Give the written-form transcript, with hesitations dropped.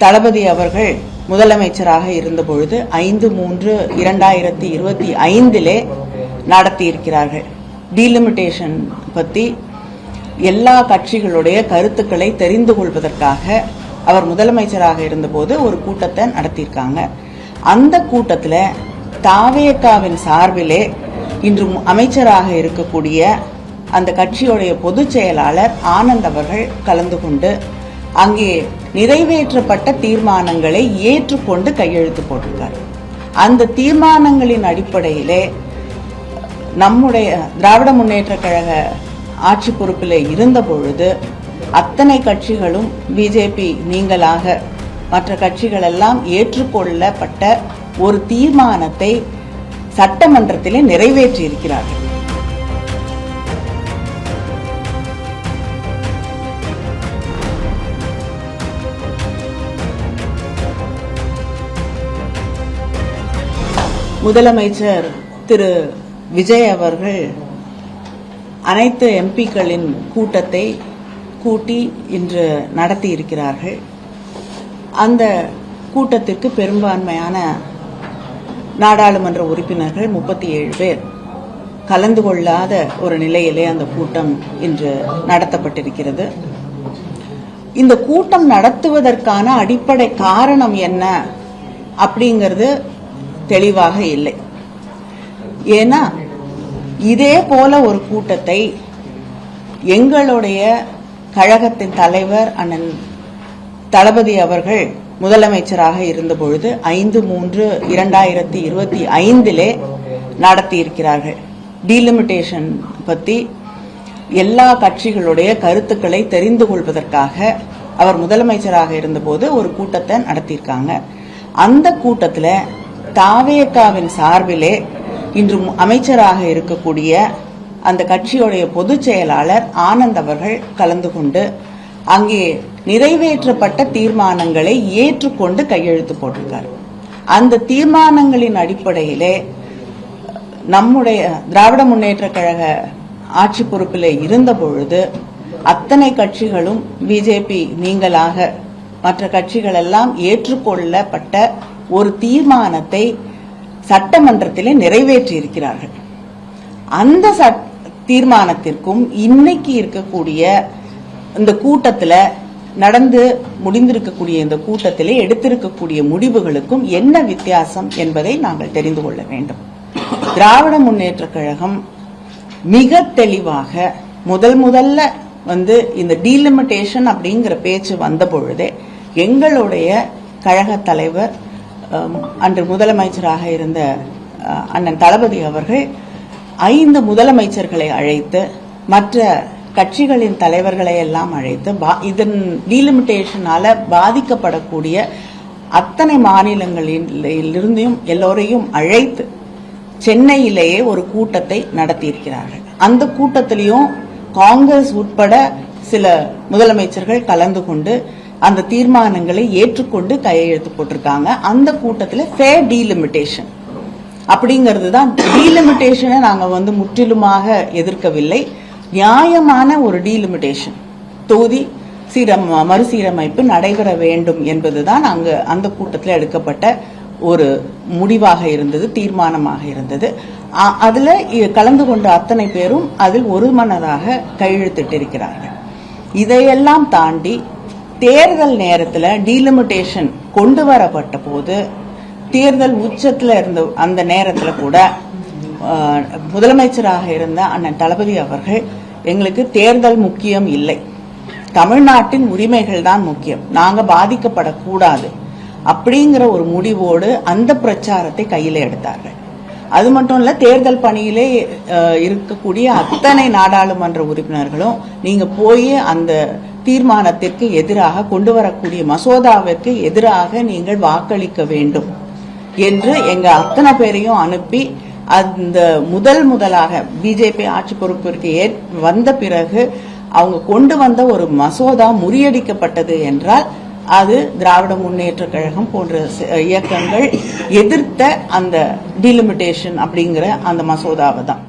தளபதி அவர்கள் முதலமைச்சராக இருந்தபொழுது 5/3/2025 நடத்தியிருக்கிறார்கள். டீலிமிட்டேஷன் பற்றி எல்லா கட்சிகளுடைய கருத்துக்களை தெரிந்து கொள்வதற்காக அவர் முதலமைச்சராக இருந்தபோது ஒரு கூட்டத்தை நடத்தியிருக்காங்க. அந்த கூட்டத்தில் தாவேகாவின் சார்பிலே இன்று அமைச்சராக இருக்கக்கூடிய அந்த கட்சியுடைய பொதுச் செயலாளர் ஆனந்த் அவர்கள் கலந்து கொண்டு அங்கே நிறைவேற்றப்பட்ட தீர்மானங்களை ஏற்றுக்கொண்டு கையெழுத்து போட்டிருக்கார். அந்த தீர்மானங்களின் அடிப்படையிலே நம்முடைய திராவிட முன்னேற்ற கழக ஆட்சி பொறுப்பில் இருந்த பொழுது அத்தனை கட்சிகளும் பிஜேபி நீங்களாக மற்ற கட்சிகள் எல்லாம் ஏற்றுக்கொள்ளப்பட்ட ஒரு தீர்மானத்தை சட்டமன்றத்திலே நிறைவேற்றி இருக்கிறார்கள். முதலமைச்சர் திரு விஜய் அவர்கள் அனைத்து எம்பிக்களின் கூட்டத்தை கூட்டி இன்று நடத்தி இருக்கிறார்கள். அந்த கூட்டத்திற்கு பெரும்பான்மையான நாடாளுமன்ற உறுப்பினர்கள் 37 பேர் கலந்து கொள்ளாத ஒரு நிலையிலே அந்த கூட்டம் இன்று நடத்தப்பட்டிருக்கிறது. இந்த கூட்டம் நடத்துவதற்கான அடிப்படை காரணம் என்ன அப்படிங்கிறது தெளிவாக இல்லை. ஏன்னா இதே போல ஒரு கூட்டத்தை எங்களுடைய கழகத்தின் தலைவர் அண்ணன் தளபதி அவர்கள் முதலமைச்சராக இருந்தபொழுது 5/3/2025 நடத்தியிருக்கிறார்கள். டீலிமிட்டேஷன் பற்றி எல்லா கட்சிகளுடைய கருத்துக்களை தெரிந்து கொள்வதற்காக அவர் முதலமைச்சராக இருந்தபோது ஒரு கூட்டத்தை நடத்தியிருக்காங்க. அந்த கூட்டத்தில் தாவேகாவின் சார்பிலே இன்று அமைச்சராக இருக்கக்கூடிய அந்த கட்சியுடைய பொதுச் செயலாளர் ஆனந்த் அவர்கள் கலந்து கொண்டு அங்கே நிறைவேற்றப்பட்ட தீர்மானங்களை ஏற்றுக்கொண்டு கையெழுத்து போட்டிருக்கார். அந்த தீர்மானங்களின் அடிப்படையிலே நம்முடைய திராவிட முன்னேற்ற கழக ஆட்சி பொறுப்பில் இருந்த பொழுது அத்தனை கட்சிகளும் பிஜேபி நீங்களாக மற்ற கட்சிகள் எல்லாம் ஏற்றுக்கொள்ளப்பட்ட ஒரு தீர்மானத்தை சட்டமன்றத்திலே நிறைவேற்றி இருக்கிறார்கள். அந்த தீர்மானத்திற்கும் இன்னைக்கு இருக்கக்கூடிய இந்த கூட்டத்தில் நடந்து முடிந்திருக்கக்கூடிய இந்த கூட்டத்திலே எடுத்திருக்கக்கூடிய முடிவுகளுக்கும் என்ன வித்தியாசம் என்பதை நாங்கள் தெரிந்து கொள்ள வேண்டும். திராவிட முன்னேற்ற கழகம் மிக தெளிவாக முதல்ல இந்த டீலிமிட்டேஷன் அப்படிங்கிற பேச்சு வந்த பொழுதே எங்களுடைய கழக தலைவர் அன்று முதலமைச்சராக இருந்த அண்ணன் தளபதி அவர்கள் 5 முதலமைச்சர்களை அழைத்து மற்ற கட்சிகளின் தலைவர்களை எல்லாம் அழைத்து இதன் டீலிமிட்டேஷனால பாதிக்கப்படக்கூடிய அத்தனை மாநிலங்களிலிருந்தும் எல்லோரையும் அழைத்து சென்னையிலேயே ஒரு கூட்டத்தை நடத்தியிருக்கிறார்கள். அந்த கூட்டத்திலையும் காங்கிரஸ் உட்பட சில முதலமைச்சர்கள் கலந்து கொண்டு அந்த தீர்மானங்களை ஏற்றுக்கொண்டு கையெழுத்து போட்டிருக்காங்க. அந்த கூட்டத்தில் ஃபேர் டீலிமிட்டேஷன் அப்படிங்கிறது தான். டீலிமிட்டேஷனை நாங்கள் முற்றிலுமாக எதிர்க்கவில்லை. நியாயமான ஒரு டீலிமிட்டேஷன் தொகுதி மறுசீரமைப்பு நடைபெற வேண்டும் என்பதுதான் அங்கு அந்த கூட்டத்தில் எடுக்கப்பட்ட ஒரு முடிவாக இருந்தது, தீர்மானமாக இருந்தது. அதுல கலந்து கொண்ட அத்தனை பேரும் அதில் ஒருமனதாக கையெழுத்திட்டிருக்கிறார்கள். இதையெல்லாம் தாண்டி தேர்தல் நேரத்தில் டீலிமிட்டேஷன் கொண்டு வரப்பட்ட போது தேர்தல் உச்சத்தில் இருந்த அந்த நேரத்தில் கூட முதலமைச்சராக இருந்த அண்ணன் தளபதி அவர்கள் எங்களுக்கு தேர்தல் முக்கியம் இல்லை, தமிழ்நாட்டின் உரிமைகள் தான் முக்கியம், நாங்க பாதிக்கப்படக்கூடாது அப்படிங்கிற ஒரு முடிவோடு அந்த பிரச்சாரத்தை கையில எடுத்தார்கள். அது மட்டும் இல்ல, தேர்தல் பணியிலே இருக்கக்கூடிய அத்தனை நாடாளுமன்ற உறுப்பினர்களும் நீங்க போய் அந்த தீர்மானத்திற்கு எதிராக கொண்டு வரக்கூடிய மசோதாவிற்கு எதிராக நீங்கள் வாக்களிக்க வேண்டும் என்று எங்க அத்தனை பேரையும் அனுப்பி அந்த முதலாக பிஜேபி ஆட்சி பொறுப்பிற்கு வந்த பிறகு அவங்க கொண்டு வந்த ஒரு மசோதா முறியடிக்கப்பட்டது என்றால் அது திராவிட முன்னேற்ற கழகம் போன்ற இயக்கங்கள் எதிர்த்த அந்த டீலிமிட்டேஷன் அப்படிங்கிற அந்த மசோதாவை தான்.